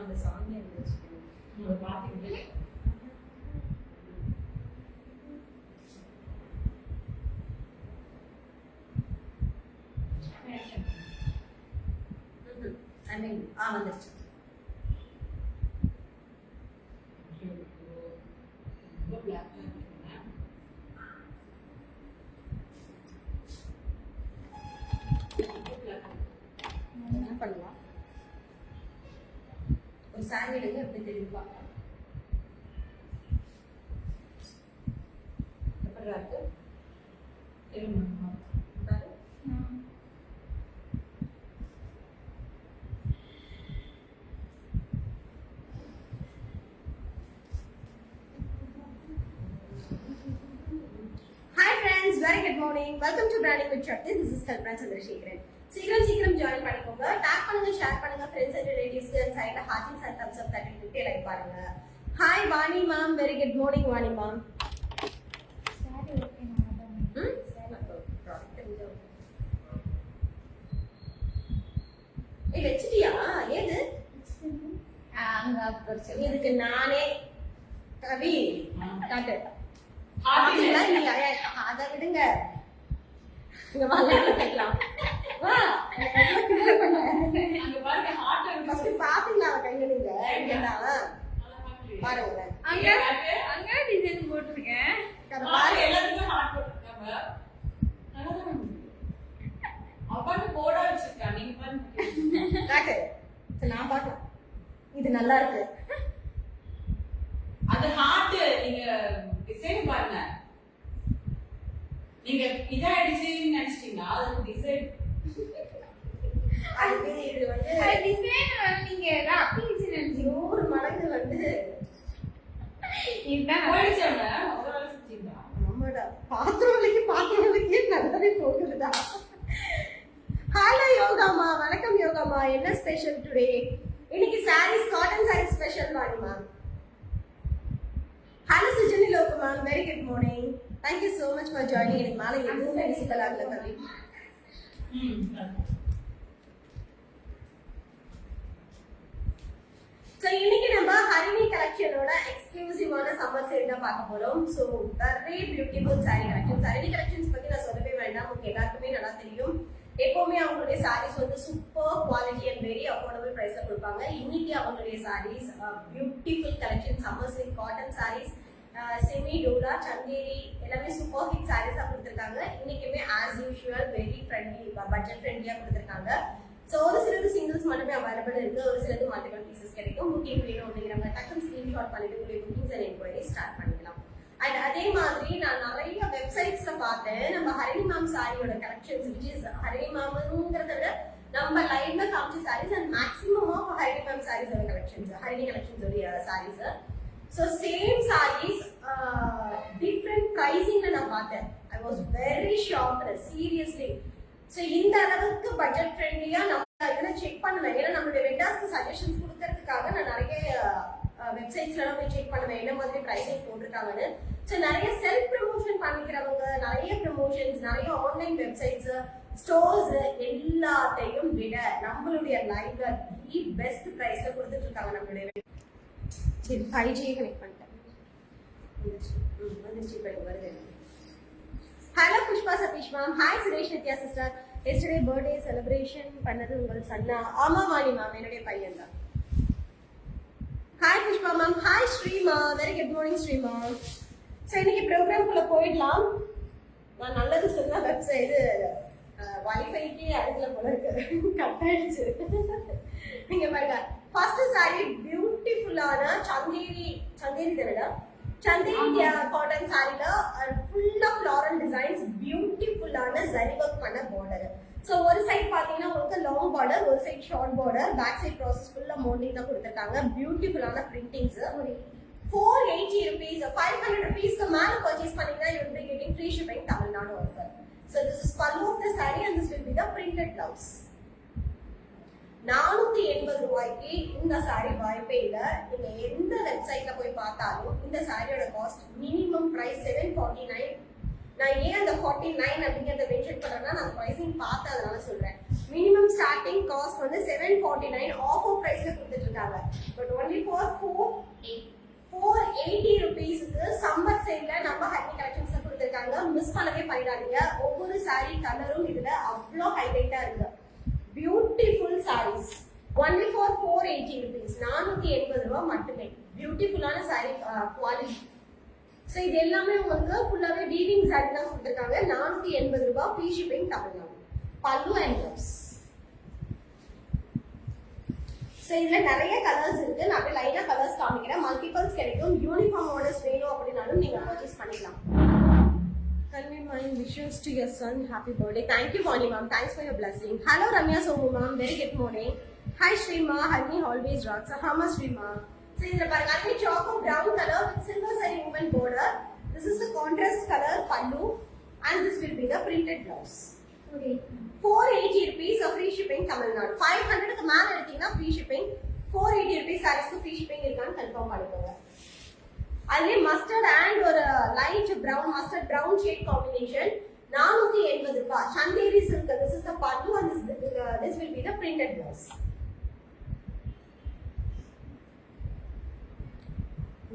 அந்த சாமி இருந்துச்சு பார்த்துக்கிட்டு வந்துருச்சு. என்ன பண்ணலாம்? ஒரு சாரி எடுங்க, எப்படி தெரியும் பார்க்கலாம். எப்படி இருக்கு? Very good morning. Welcome to Branding with Shakti. This is Kalpana Chandrasekharan. சீக்கிரம் ஜாயின் பண்ணிக்கோங்க. டாக் பண்ணுங்க, ஷேர் பண்ணுங்க, ஃப்ரெண்ட்ஸ் அண்ட் ரிலேட்டிவ்ஸ் அண்ட் சைடுல ஹார்ட்டிங் அண்ட் தம்ஸ் அப் தட்டி விட்டு லைக் பாருங்க. Hi Vani ma'am, very good morning Vani ma'am. Sorry okay ma'am. ஏய் வெச்சிட்டியா? ஏது? அங்க அப்பறச்சு. இதுக்கு நானே கவி காட்டு. அத விடுங்க, இங்க வாங்க கேட்கலாம். வா அங்க பாருங்க ஹார்ட் ஃபர்ஸ்ட் பாத்தீங்களா கையில நீங்க இங்கடா பாருங்க. அங்க டிசைன் போட்டுருக்கேன். பாருங்க எல்லாத்துக்கும் ஹார்ட் போட்டுருக்காங்க. அப்பன்னு போட வச்சிருக்கேன். நீங்க பாருங்க காட்டு. நான் பாக்கலாம். இது நல்லா இருக்கு. அது ஹார்ட் நீங்க டிசைன் பாருங்க. நீங்க இதா டிசைன் நினைச்சீங்களா? அது டிசைன் அது இது வந்து டிசைன் நீங்க அப்ளிகேஷன் நினைச்சீங்க. 100 மடங்கு வந்து இதுதான் போயிடுச்சேங்க. ஓவரால் செஞ்சீங்க. ஆமாடா, பாத்ரூம்லக்கு நல்லாவே போகுதுடா. ஹலோ யோகாமா, வணக்கம் யோகாமா. என்ன ஸ்பெஷல் டுடே? இன்னைக்கு சாரீஸ் காட்டன் சாரீஸ் ஸ்பெஷல் வாணிமா. Hello Sujani Lokaman, very good morning. Thank you so much for joining in. Mala எதுவுமே விசிபிள் ஆகல கவி. So இன்னைக்கு நம்ம ஹரிணி கலெக்ஷனோட எக்ஸ்க்ளூசிவான சம்மர் சேல் தான் பார்க்க போறோம். So very beautiful saree collections. Harini collections பத்தி நான் சொல்லவே வேண்டாம், உங்களுக்கு எல்லாருக்குமே நல்லா தெரியும். எப்பவுமே அவங்களுடைய சாரீஸ் வந்து super quality and very affordable பிரைஸ்ல கொடுப்பாங்க. இன்னைக்கு அவங்களுடைய saris beautiful collection, summer silk cotton saris, semi டோலா, சந்தேரி எல்லாமே சூப்பர் ஹிட் சாரீஸா கொடுத்துருக்காங்க. இன்னைக்குமே as usual very friendly, budget ஃப்ரெண்ட்லியா கொடுத்துருக்காங்க. ஸோ ஒரு சிலது சிங்கிள்ஸ் மட்டுமே அவைலபிள் இருக்கு, ஒரு சிலது மல்டிபிள் பீசஸ் கிடைக்கும். புக்கிங் வேணும் அப்படிங்கிறவங்க டக்குன்னு ஸ்கிரீன்ஷாட் பண்ணிட்டு உங்களுடைய புக்கிங்ஸ் அண்ட் என்கொயரி ஸ்டார்ட் பண்ணிக்கலாம். அண்ட் அதே மாதிரி நான் நிறைய வெப்சைட்ஸ்ல பார்த்தேன் நம்ம ஹரிணி மேம் சாரியோட கலெக்ஷன்ஸ், விச் இஸ் ஹரிணி மேம்ங்கிறத விட நம்ம லைவ்ல காமிச்ச sarees and maximum of Harini ma'am சாரீஸோட கலெக்ஷன்ஸ், ஹரிணி கலெக்ஷன்ஸோட sarees. So same sarees different ப்ரைஸிங்ல நான் பார்த்தேன். I was very shocked seriously. So இந்த அளவுக்கு பட்ஜெட் ஃப்ரெண்ட்லியா நம்ம இதெல்லாம் செக் பண்ணுவேன். ஏன்னா நம்மளுடைய வெண்டாஸ்க்கு சஜஷன்ஸ் கொடுக்கறதுக்காக நான் நிறைய வெப்சைட்ஸ்லாம் போய் செக் பண்ணுவேன் என்ன மாதிரி ப்ரைஸிங் போட்டிருக்காங்கன்னு. ஸோ நிறைய செல்ஃப் ப்ரமோஷன் பண்ணிக்கிறவங்க, நிறைய ப்ரமோஷன்ஸ், நிறைய ஆன்லைன் வெப்சைட்ஸ், ஸ்டோர்ஸ் எல்லாத்தையும் விட நம்மளுடைய லைவ்ல தி பெஸ்ட் ப்ரைஸ்ல கொடுத்துட்டு இருக்காங்க நம்மளுடைய. சரி 5G கனெக்ட் பண்ணிட்டேன். வந்துச்சு வருது. Hello Pushpa Satish ma'am. Hi Suresh Nithya sister. Yesterday birthday celebration பண்ணது உங்கள் சன்னா? ஆமா வாணி மேம், என்னுடைய பையன் தான். Hi Pushpa ma'am. Hi Sreema, very good morning Sreema. So இன்னைக்கு ப்ரோக்ராம்குள்ள போயிடலாம். நான் நல்லது சொன்னா வெப்சைட் வைஃபைக்கே அடுக்கல போல இருக்கு, கட் ஆயிடுச்சு. நீங்க பாருங்க, ஃபர்ஸ்ட் சாரி பியூட்டிஃபுல்லான சந்தேரி தானடா, சந்தேரி காட்டன் சாரில ஃபுல் ஆஃப் ஃப்ளாரல் டிசைன்ஸ், பியூட்டிஃபுல்லான ஜரி ஒர்க் பண்ண பார்டர். ஸோ ஒரு சைட் பார்த்தீங்கன்னா உங்களுக்கு லாங் பார்டர், ஒரு side short border, back side process ஃபுல்லாக மோல்டிங் தான் கொடுத்துருக்காங்க. பியூட்டிஃபுல்லான பிரிண்டிங்ஸ். 480 rupees, 500 rupees மேல பர்ச்சேஸ் பண்ணீங்கன்னா you will be getting free shipping Tamil Nadu offer. So this is pallu of the saree and this will be the printed blouse. 480 ரூபாய்க்கு இந்த sorry வாய்ப்பே இல்லை. நீங்க எந்த வெப்சைட்ல போய் பார்த்தாலும் இந்த சாரியோட காஸ்ட் மினிமம் பிரைஸ் 749. நான் ஏன் அந்த 49 அப்படிங்கிறத மென்ஷன் பண்றேன்னா நான் பிரைசிங் பார்த்து அதனால சொல்றேன். மினிமம் ஸ்டார்டிங் காஸ்ட் வந்து 749 ஆஃபர் பிரைஸ்ல கொடுத்துட்டு இருக்காங்க. பட் ஒன்லி ஃபார் 480 rupeesக்கு சம்மர் சேல்ல நம்ம ஹனி கலெக்ஷன்ஸ் கொடுத்துருக்காங்க. மிஸ் பண்ணவே பண்ணிடாதீங்க. ஒவ்வொரு சாரி கலரும் இதுல அவ்வளோ ஹைலைட்டா இருக்கு. Beautiful saris only for 480 rupees, 480 ரூபாய் மட்டுமே. பியூட்டிஃபுல்லான சாரி குவாலிட்டி. ஸோ இது எல்லாமே உங்களுக்கு ஃபுல்லாவே வீவிங் சாரி தான் கொடுத்துருக்காங்க. 480 ரூபாய், ஃப்ரீ ஷிப்பிங் தமிழ்நாடு. பல்லு அண்ட் ப்ளவுஸ். ஸோ இதுல நிறைய கலர்ஸ் இருக்கு. நான் அப்படியே லைனா கலர்ஸ் காமிக்கிறேன். மல்டிபிள்ஸ் கிடைக்கும். யூனிஃபார்ம் ஆர்டர்ஸ் வேணும் அப்படின்னாலும் நீங்க பர்ச்சேஸ் பண்ணிக்கலாம். Convey my wishes to your son. Happy birthday. Thank you, Vani ma'am. Thanks for your blessing. Hello, Ramya Somu ma'am. Very good morning. Hi, Shrima. Honey always rocks. How much, Shrima? So, this is a choco brown color with silver zari woven border. This is the contrast color pallu, and this will be the printed blouse. Okay. 480 rupees of free shipping Tamil Nadu. 500 க்கு மேல எடுத்தீங்கன்னா free shipping. 480 rupees sareesக்கு free shipping இருக்கான்னு confirm பண்ணிக்கோங்க. அதுல mustard and ஒரு light brown mustard brown shade combination 480 ரூபாய். Chanderi silk. This is the pallu and this will be the printed blouse.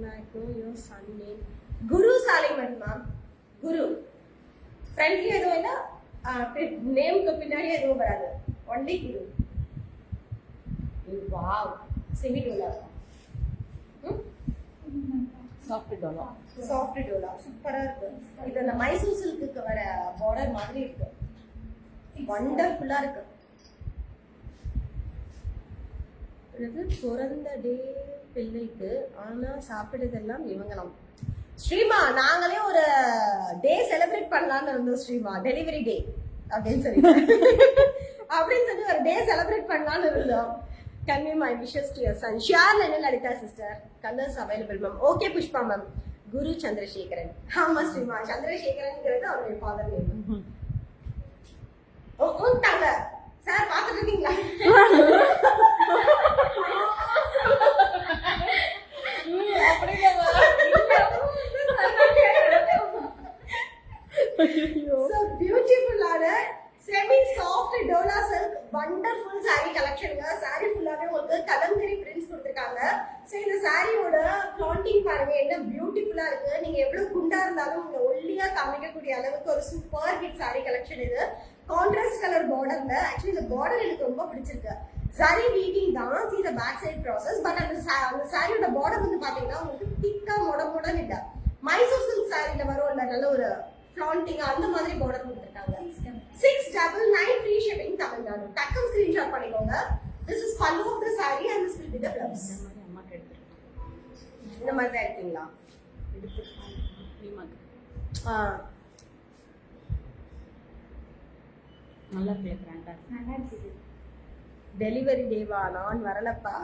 Like know your son name. Guru Saliman ma'am. Guru. Friendly எதுவும் இல்ல. நேம்க்கு பின்னாடி எதுவும் வராது. Only Guru. Wow. Semi Dola. Soft Dola. Soft Dola. சூப்பரா இருக்கு. இது அந்த மைசூர் சில்க்குக்கு வர border மாதிரி இருக்கு. வண்டர்ஃபுல்லா இருக்கு. இது பிறந்த டே பிள்ளைக்கு ஆனா சாப்பிடுறதெல்லாம் இவங்கலாம். ஸ்ரீமா நாங்களே ஒரு டே செலிப்ரேட் பண்ணலாம்னு இருந்தோம். ஸ்ரீமா டெலிவரி டே அப்படின்னு சொல்லி ஒரு டே செலிப்ரேட் பண்ணலாம்னு இருந்தோம். Convey my wishes to your son. Share Lena Lalita sister. Colors available ma'am. Okay Pushpa ma'am. Guru Chandrasekharan. ஆமா ஸ்ரீமா சந்திரசேகரன்ங்கிறது அவருடைய ஃபாதர் நேம். ஓட்டாங்க சார் பாத்துட்டு இருக்கீங்களா? So beautiful semi soft dola silk wonderful saree collection ga. Saree fullaவே உங்களுக்கு kalamkari prints கொடுத்திருக்காங்க. So இந்த சாரியோட flaunting பாருங்க என்ன பியூட்டிஃபுல்லா இருக்கு. நீங்க எவ்வளவு குண்டா இருந்தாலும் உங்க ஒல்லியா காமிக்க கூடிய அளவுக்கு ஒரு சூப்பர் ஹிட் saree collection இது. கான்ட்ராஸ்ட் கலர் borderல actually இந்த border எனக்கு ரொம்ப பிடிச்சிருக்கு. Zari weaving தான். See the back side process. But அந்த சாரியோட border வந்து பாத்தீங்கன்னா உங்களுக்கு திக்கா மொட இல்ல. மைசூர் சில்க் சாரில வரும்ல நல்ல ஒரு flaunting அந்த மாதிரி border கொடுத்திருக்காங்க. 699 free shipping Tamil Nadu. டக்கம் screenshot பண்ணிக்கோங்க. This is pallu of the saree and this will be the blouse. இந்த மாதிரி தான் எடுத்தீங்களா? நல்லா கிராண்டா நல்லா இருக்கு. டெலிவரி டேவா நான் வரலப்பா.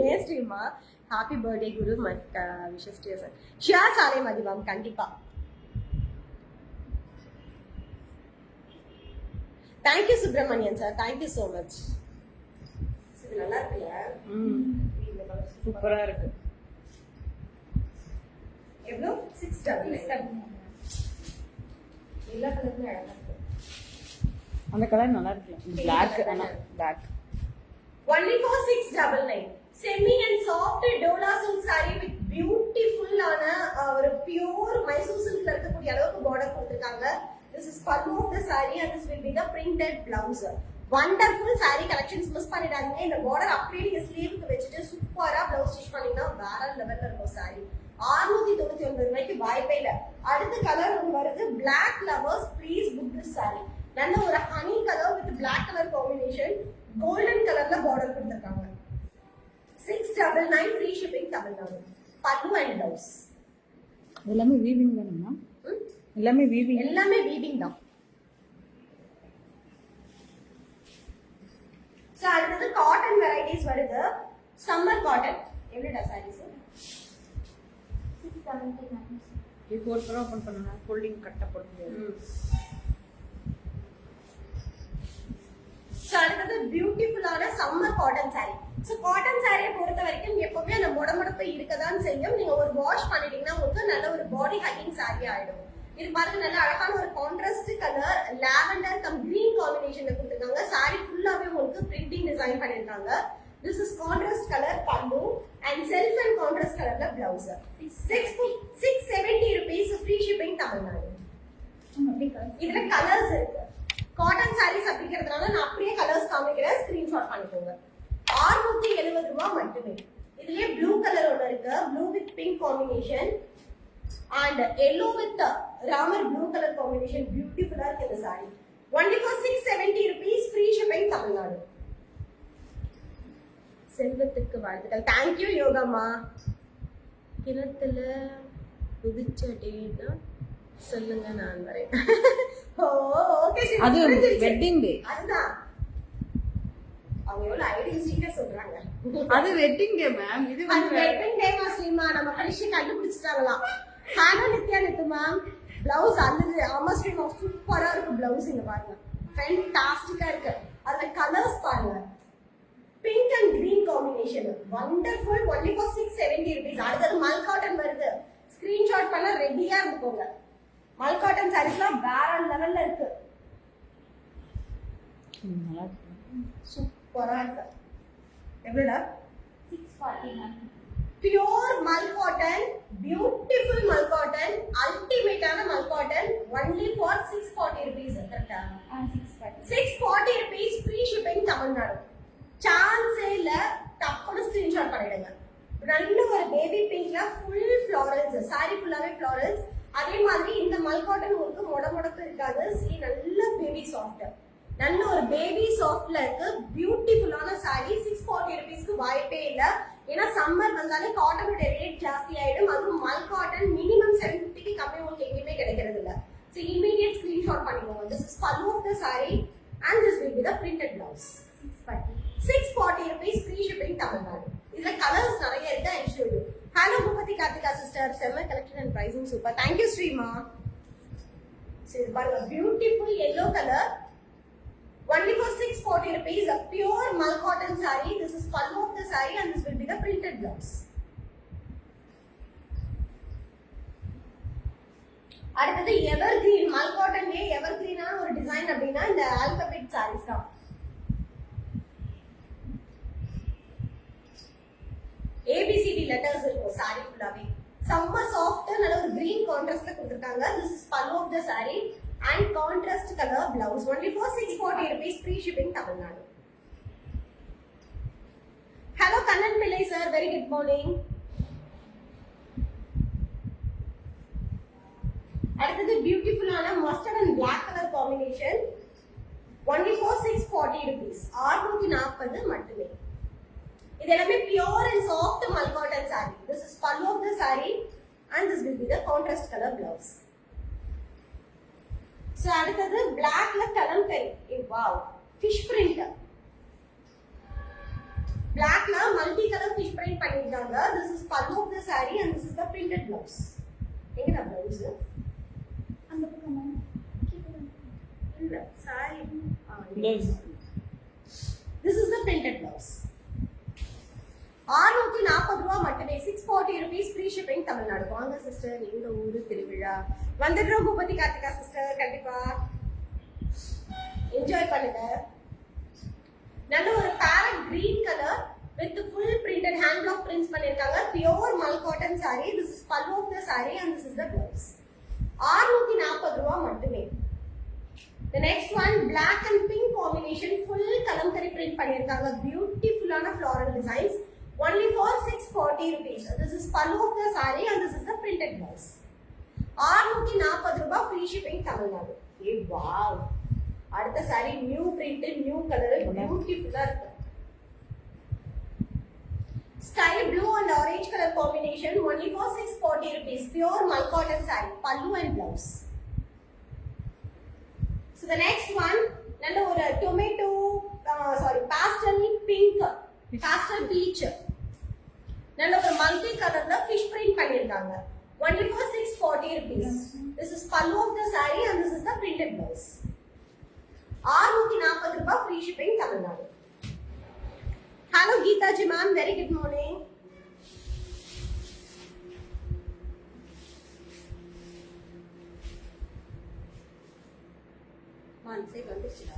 ஏன் Sreema happy birthday Guru wishes to your son. ஷியா சாலே மதிவாம் கண்டிப்பா. Thank you Subramanian sir. Thank you so much. இது நல்லா இருக்குல்ல? சூப்பரா இருக்கு. எவ்வளவு? 699. எல்லா கலருமே அழகா இருக்கு. அந்த கலர் நல்லா இருக்கு. Black ஆனா black. Only for 699. Semi and soft dola silk saree with beautiful ஒரு pure மைசூர் சில்க்ல இருக்கக்கூடிய அளவுக்கு border கொடுத்திருக்காங்க. This is pallu of the saree and this will be the printed blouse. Wonderful saree collections miss பண்ணிடாதீங்க. இந்த border அப்படியே நீங்க ஸ்லீவுக்கு வச்சிட்டு சூப்பரா blouse ஸ்டிச் பண்ணீங்கன்னா வேற லெவல்ல இருக்கும் saree. 699 ரூபாய்க்கு வாய்ப்பே இல்ல. அடுத்த கலர் ஒன்று வருது. Black lovers please book this saree. நல்ல ஒரு honey color with black color combination. Golden colorல border கொடுத்திருக்காங்க. 699 free shipping Tamil Nadu. Pallu and blouse. எல்லாமே வீவிங் தானேம்மா? எல்லாமே வீவிங் தான். சோ அடுத்து காட்டன் வெரைட்டிஸ் வருது. சம்மர் காட்டன் எவ்வளவுடா சாரீஸ்? 679. இது 4 தடவை ஓபன் பண்ணனும். ஃபோல்டிங் கட்ட போட முடியாது. சோ அடுத்து பியூட்டிஃபுல்லான summer cotton saree. So cotton சாரியை பொறுத்த வரைக்கும் எப்பவுமே அந்த முடமுடப்பு இருக்கதான் செய்யும். நீங்க ஒரு வாஷ் பண்ணிட்டீங்கன்னா உங்களுக்கு நல்ல ஒரு பாடி ஹக்கிங் saree ஆயிடும். இது பாருங்க நல்ல அழகான ஒரு contrast colour lavender cum green காம்பினேஷன்ல கொடுத்திருக்காங்க. saree ஃபுல்லாவே உங்களுக்கு printing டிசைன் பண்ணிருக்காங்க. This is contrast color pallu and self and contrast colorல blouse. 670 rupees free shipping Tamil Nadu. இதுல கலர்ஸ் இருக்கு. காட்டன் sarees அப்படிங்கிறதுனால நான் அப்படியே கலர்ஸ் காமிக்கிறேன், ஸ்கிரீன்ஷாட் பண்ணிக்கோங்க. 670 ரூபாய் மட்டுமே. இதுலயே ப்ளூ கலர் ஒன்னு இருக்கு, blue with pink combination and yellow with Ramar blue colour combination. பியூட்டிஃபுல்லா இருக்கு இந்த saree. only for 670 rupees free shipping Tamil Nadu. செல்வத்துக்கு வாழ்த்துக்கள். தேங்க்யூ யோகம்மா. கிணத்துல உதிச்ச டேட்னா சொல்லுங்க நான் வரேன். ஓ ஓகே சரி. அது வெட்டிங் டே. அதுதான். அவங்க எவ்வளவு ஐடி சீக்கிரம் சொல்றாங்க. அது வெட்டிங் டே மேம். இது அது வெட்டிங் டே மாஸ்லிமா நம்ம கடைசி கண்டுபிடிச்சிட்டாங்களாம். Hello Nithya Nithu ma'am. Blouse அல்லது ஆமாஸ்ட்ரீம் சூப்பரா இருக்கு பிளவுஸ். இங்க பாருங்க, ஃபேன்டாஸ்டிக்கா இருக்கு. அதுல கலர்ஸ் பாருங்க, pink and green combination wonderful. only for 670 rupees. அடுத்தது மல் காட்டன் வருது, ஸ்கிரீன்ஷாட் பண்ண ரெடியா இருந்துக்கோங்க. மல் காட்டன் சாரீஸ்லாம் வேற லெவல்ல இருக்கு, நல்லா சூப்பரா இருக்கு. எவ்வளவுடா? 649. Pure Mal cotton, beautiful Mal cotton, அல்டிமேட்டான Mal cotton. only for 640 rupees. கரெக்ட்டா? 640. 640 rupees free shipping Tamil Nadu. சான்ஸே இல்ல, டப்புனு ஸ்கிரீன்ஷாட் பண்ணிடுங்க. நல்ல ஒரு பேபி பிங்க்ல ஃபுல் ஃப்ளாரல்ஸ், சாரி ஃபுல்லாவே ஃப்ளாரல்ஸ். அதே மாதிரி இந்த மல் காட்டன் உங்களுக்கு முடமுடப்பு இருக்காது. see நல்ல பேபி சாஃப்ட், நல்ல ஒரு பேபி சாஃப்ட்ல இருக்கு. பியூட்டிஃபுல்லான சாரி. 640 rupeesக்கு வாய்ப்பே இல்ல. ஏன்னா சம்மர் வந்தாலே காட்டனோட ரேட் ஜாஸ்தி ஆயிடும். அதுவும் மல் காட்டன் மினிமம் 750க்கு கம்மி உங்களுக்கு எங்கேயுமே கிடைக்கிறது இல்ல. so immediate screenshot பண்ணிக்கோங்க. this is pallu of the saree and this will be the printed blouse. 640. 640 rupees free shipping Tamil Nadu. இதுல கலர்ஸ் நிறைய இருக்கு. I show you. Hello Bhupati Karthika sister. Summer collection and pricing super. Thank you Sreema. So இது பாருங்க, beautiful yellow color. only for 640 rupees. A pure mal cotton saree. This is pallu of the saree and this will be the printed blouse. அடுத்தது evergreen mal cotton லே evergreenான ஒரு design அப்படினா இந்த alphabet sarees தான். ABCD letters இருக்கும் saree ஃபுல்லாவே. செம்ம soft, நல்ல ஒரு கிரீன் கான்ட்ராஸ்ட்ல கொடுத்திருக்காங்க. this is pallu of the saree and contrast color blouse. only for 640 rupees free shipping Tamil Nadu. Hello Kannan Pillai sir, very good morning. அடுத்தது பியூட்டிஃபுல்லான mustard and black color combination. only for 640 rupees. 640 மட்டுமே. இது எல்லாமே pure and soft mal cotton saree. this is pallu of the saree and this will be the contrast color blouse. so அடுத்தது blackல kalamkari. wow, fish print. blackல multi color fish print பண்ணிருக்காங்க. this is pallu of the saree and this is the printed blouse. எங்கடா blouse? அந்த பக்கமா இல்ல saree. blouse. this is the printed blouse. 640 ரூபாய் மட்டுமே. 640 rupees free shipping Tamil Nadu. வாங்க sister, எங்க ஊரு திருவிழா வந்துடுறோம். பூபதி கார்த்திகா சிஸ்டர், கண்டிப்பா என்ஜாய் பண்ணுங்க. நல்ல ஒரு farad green colour with full printed hand black prints பண்ணிருக்காங்க. Pure Mal cotton saree. this is pallu of the saree and this is the blouse. 640 ரூபாய் மட்டுமே. The next one, black and pink combination, full kalamkari print பண்ணிருக்காங்க. பியூட்டிஃபுல்லான floral designs. only for 640 rupees. this is pallu of the saree and this is the printed blouse. 640 ரூபாய் free shipping Tamil Nadu. ஏ wow, அடுத்த saree new print, new colour, பியூட்டிஃபுல்லா இருக்கு. sky blue and orange color combination. only for 640 rupees. pure mal cotton saree, pallu and blouse. so the next one, நல்ல ஒரு tomato pastel pink, pastel peach, நல்ல ஒரு multi கலர்ல fish print பண்ணிருக்காங்க. only for 640 rupees. this is pallu of the saree and this is the printed blouse. 640 ரூபாய் free shipping Tamil Nadu. hello Geeta ji ma'am, very good morning. அந்த side வந்துச்சுடா.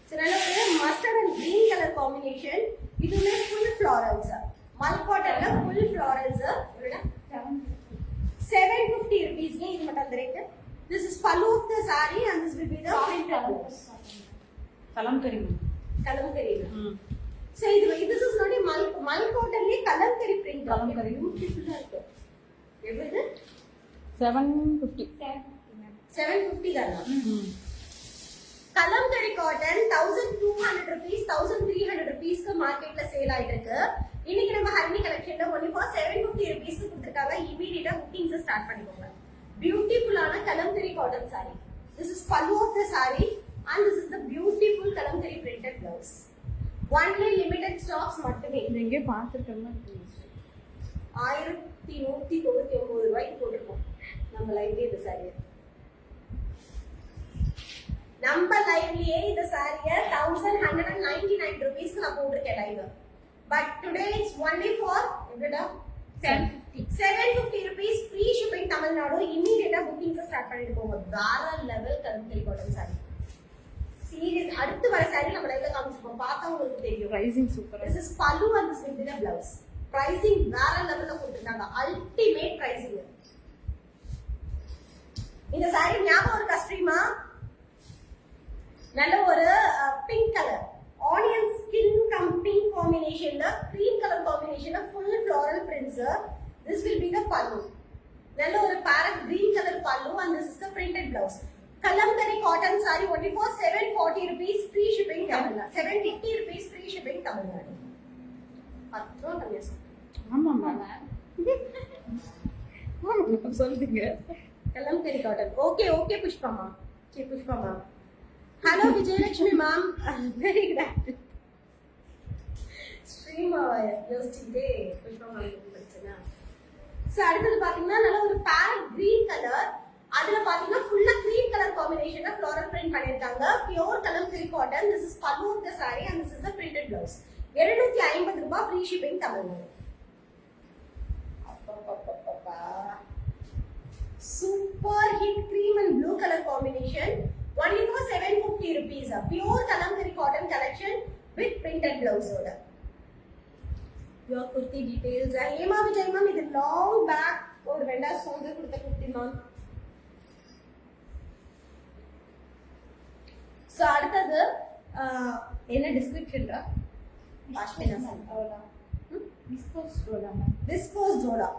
சரி, நல்ல ஒரு mustard and green colour combination. இதுவுமே full florals. மல் காட்டன்ல full florals. எவ்வளோடா? 750 rupees. இது மட்டும் அந்த rate. This is pallu of the saree and this will be the printed blouse. Kalamkari. Kalamkari. So this is not a mal cotton le kalamkari print. Kalamkari. Beautiful ah irukku. எவ்வளவு? 750. 750 தானா? Kalamkari cotton 1200 rupees 1300 rupees க்கு மார்க்கெட்ல sale ஆயிட்டு இருக்கு. இன்னைக்கு நம்ம Harini கலெக்ஷன்ல only for 750 rupees க்கு கொடுத்திருக்காங்க. இமிடியேட்டா புக்கிங்ஸ் ஸ்டார்ட் பண்ணிக்கோங்க. பியூட்டிஃபுல்லான kalamkari cotton saree. This is pallu of the saree and this is the beautiful kalamkari printed blouse. Only limited stocks மட்டுமே. இது எங்கே பார்த்துருக்கேன்னா 1199 ரூபாய்க்கு போட்டுருக்கோம் நம்ம லைவ்லயே இந்த சாரியை. நம்ம லைவ்லயே இந்த சாரியை 1199 rupeesக்கு நான் போட்டிருக்கேன் live. But today it's only for எவ்வளோடா? 750 rupees ஃப்ரீ ஷிப்பிங் தமிழ்நாடு. இமிடியேட்டா புக்கிங்ஸ் ஸ்டார்ட் பண்ணிட்டு போங்க. வேற level Kalamkari cotton saree. Serious அடுத்து வர சாரி நம்ம லைவ்ல காமிச்சிருப்போம். பார்த்தா உங்களுக்கு தெரியும். ப்ரைசிங் சூப்பரா. This is pallu and this will be the blouse. Pricing வேற லெவல்ல கொடுத்திருக்காங்க. Ultimate pricing. இந்த சாரி ஞாபகம் இருக்கா ஸ்ரீமா? நல்ல ஒரு pink colour onion skin cum pink காம்பினேஷன்ல கிரீம் கலர் காம்பினேஷன்ல full floral prints. This will be the pallu. நல்ல ஒரு parrot green color pallu and this is the printed blouse. Kalamkari cotton saree only for 740 rupees free shipping Tamil Nadu. 750 rupees free shipping Tamil Nadu. அத்ரோ கம்மியா ஆமாம்மா. ஆமாம் சொல்லுங்க. Kalamkari cotton. Okay புஷ்பமா. Okay புஷ்பமா. Hello Vijayalakshmi ma'am. Very good. Srima யோசிச்சுட்டே புஷ்பமா படிச்சேனா. So அடுத்து பாத்தீங்கன்னா நல்ல ஒரு farad green colour. அதுல பாத்தீங்கன்னா ஃபுல்லா கிரீம் கலர் காம்பினேஷன்ல ஃப்ளோரல் பிரிண்ட் பண்ணிருக்காங்க. Pure kalamkari cotton. This is pallu of the saree and this is the printed blouse. 250 ரூபாய் free shipping Tamil Nadu. Super hit cream and blue colour combination. only for 750 rupees. Pure kalamkari cotton collection with printed blouse ஓட. Your kurti details. Hema Vijay ma'am, இது long back ஒரு vendor sponsor கொடுத்த kurti ma'am. So அடுத்தது என்ன டிஸ்கிரிப்ஷன்ல பாஷ்மினா அவ்வளவுதான். Viscose ஜோலா.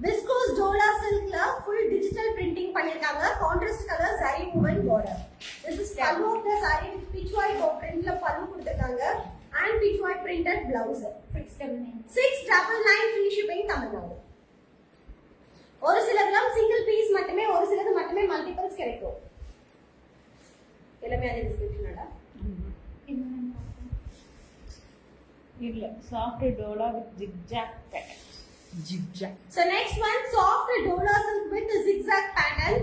Viscose Dola silkல full digital printing பண்ணிருக்காங்க. Contrast color zari woven border. This is pallu of the saree with pitch white printல pallu கொடுத்திருக்காங்க and pitch white printed blouse. 699 free shipping Tamil Nadu. ஒரு சிலதுலாம் single piece மட்டுமே, ஒரு சிலது மட்டுமே மல்டிபிள்ஸ் கிடைக்கும். எல்லாமே அதே டிஸ்கிரிப்ஷனடா. இல்ல soft Dola with zigzag pattern. Zigzag. So next one, soft Dola silk with zigzag pattern.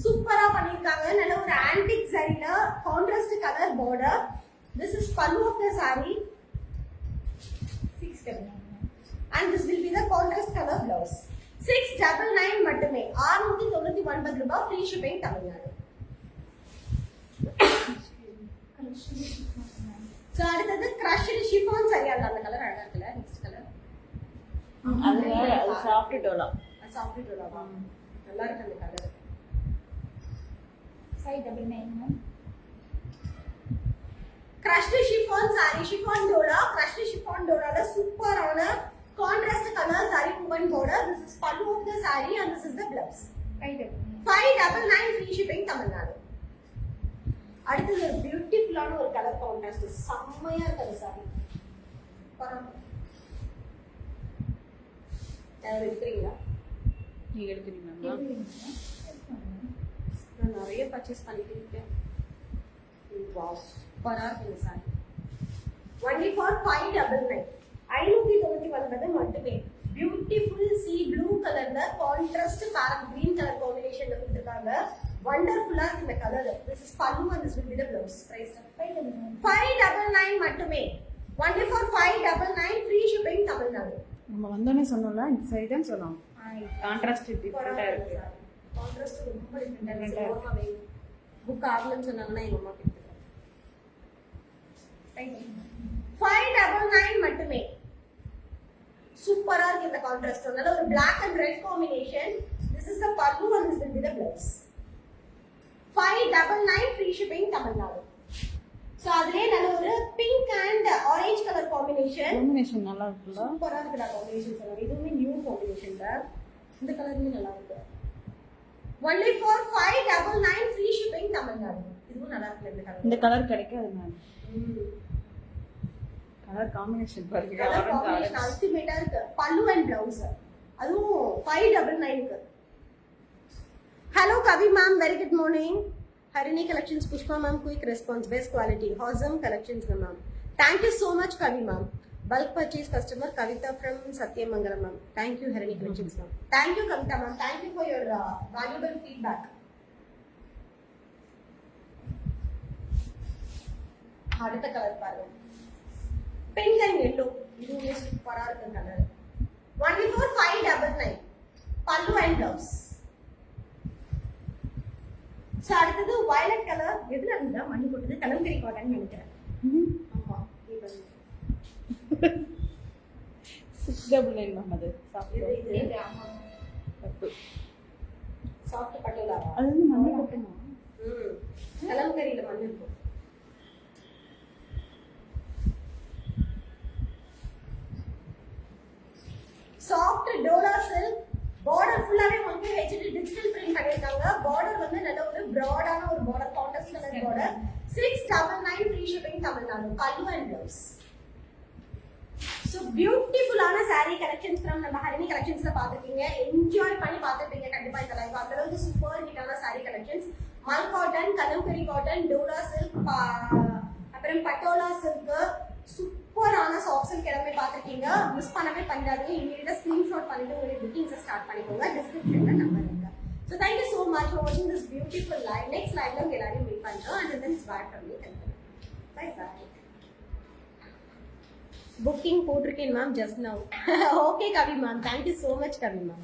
சூப்பரா பண்ணிருக்காங்க. நல்ல ஒரு antique saree-ல contrast color border. This is pallu of the saree. 699 and this will be the contrast color blouse. 699 மட்டுமே. 699 ரூபாய் free shipping Tamil Nadu. So அடுத்தது crushed chiffon saree. அந்த colour அழகா இருக்குல்ல? நெக்ஸ்ட் கலர் அது சாஃப்ட் டோலா. சாஃப்ட் டோலாவா? நல்லா இருக்கு அந்த colour. 599. crushed chiffon saree, chiffon dola, crushed chiffon dola la சூப்பரான contrast color saree woven border. This is pallu of the saree and this is the blouse. 599 free shipping Tamil Nadu. அடுத்து ஒரு பியூட்டிஃபுல்லான ஒரு colour contrast. செம்மையா இருக்கு saree. பாருங்க. யாரும் எடுக்கிறீங்களா? நீங்க எடுக்கிறீங்களா? நான் நிறைய பர்ச்சேஸ் பண்ணிட்டு இருக்கேன். வாவ் சூப்பரா இருக்கு சாரி. only for 599. 599 மட்டுமே. பியூட்டிஃபுல் சி ப்ளூ கலர்ல கான்ட்ராஸ்ட் பேரட் கிரீன் கலர் காம்பினேஷன்ல கொடுத்திருக்காங்க. வண்டர்ஃபுல்லா இருக்கு இந்த colour. This is pallu and this will be the blouse. Price 599 மட்டுமே. only for 599 free shipping Tamil Nadu. நம்ம வந்தோனே சொன்னோம்ல இந்த சைடுன்னு சொன்னோம். கான்ட்ராஸ்ட் டிஃபரெண்டா இருக்கு. கான்ட்ராஸ்ட் ரொம்ப டிஃபரெண்டா Different ஆ இருக்கு. அம்மா புக் ஆகலன்னு சொன்னாங்கன்னா எங்க அம்மா கொடுத்துருக்கேன். 599 மட்டுமே. சூப்பரா இருக்கு இந்த கான்ட்ராஸ்ட். நல்ல ஒரு black and red combination. This is the pallu and this will be the blouse. 599 free shipping Tamil Nadu. So அதுலயே நல்ல ஒரு pink and orange color combination. Combination நல்லா இருக்குல்ல. சூப்பரா இருக்குடா காம்பினேஷன் சொல்லுங்க. இதுவுமே நியூ காம்பினேஷன் தான். இந்த கலருமே நல்லா இருக்கு. Only for 599 free shipping Tamil Nadu. இதுவும் நல்லா இருக்கு இந்த கலர். இந்த கலர் கிடைக்காது மேம். கலர் காம்பினேஷன் பாருங்க. கலர் காம்பினேஷன் அல்டிமேட்டா இருக்கு. பல்லு அண்ட் பிளவுஸ். அதுவும் 599 க்கு. Hello Kavi ma'am, very good morning. Harini collections, Pushpa ma'am, quick response, best quality, awesome collections ma'am. Thank you so much Kavi ma'am. Bulk purchase customer Kavita from Satyamangalam ma'am. Thank you Harini collections ma'am. Thank you Kavita ma'am. Thank you for your valuable feedback. அடுத்த colour பாருங்க. Pink and yellow. இதுவுமே சூப்பரா இருக்கு colour. Only for 599. பல்லு and blouse. So அடுத்தது violet color. எதுல இருந்தா மணி போட்டது கலம்கரி காட்டன் நினைக்கிறேன். ஆமா. இது 699 மேம் அது. இது ஆமா. சாஃப்ட் பட்டோலா. அது வந்து மண்ணி போட்டுமா? கலம்கரியில மணி இருக்கும். சாஃப்ட் டோலா சில்க் பார்டர் ஃபுல்லாவே வந்து ஹெச்டி டிஜிட்டல் பிரிண்ட் பண்ணிருக்காங்க. பார்டர் வந்து நல்ல ஒரு பிராடான ஒரு border, contrast colour border. 699 free shipping Tamil Nadu. பல்லு அண்ட் பிளவுஸ். சோ பியூட்டிஃபுல்லான saree collections from நம்ம ஹரிணி கலெக்ஷன்ஸ்ல பாத்துட்டீங்க. என்ஜாய் பண்ணி பாத்துட்டீங்க கண்டிப்பா இந்த லைவ். அந்த அளவுக்கு சூப்பர் ஹிட்டான saree collections. மல் cotton, kalamkari cotton, Dola silk, அப்புறம் பட்டோலா சில்க், சூப்பரான சாஃப்ட் சில்க் எல்லாமே பாத்துருக்கீங்க. மிஸ் பண்ணவே பண்ணிடாதீங்க. இமீடியட்டா ஸ்கிரீன்ஷாட் பண்ணிட்டு உங்களுடைய புக்கிங்ஸை ஸ்டார்ட் பண்ணிக்கோங்க. டிஸ்கிரிப்ஷன்ல நம்பர் இருக்கு. So thank you so much for watching this beautiful live. Next live la எல்லாரையும் மீட் பண்றோம். And then it's bye from me. Bye bye. Booking போட்டிருக்கேன் ma'am just now. Okay Kavi ma'am. Thank you so much Kavi ma'am.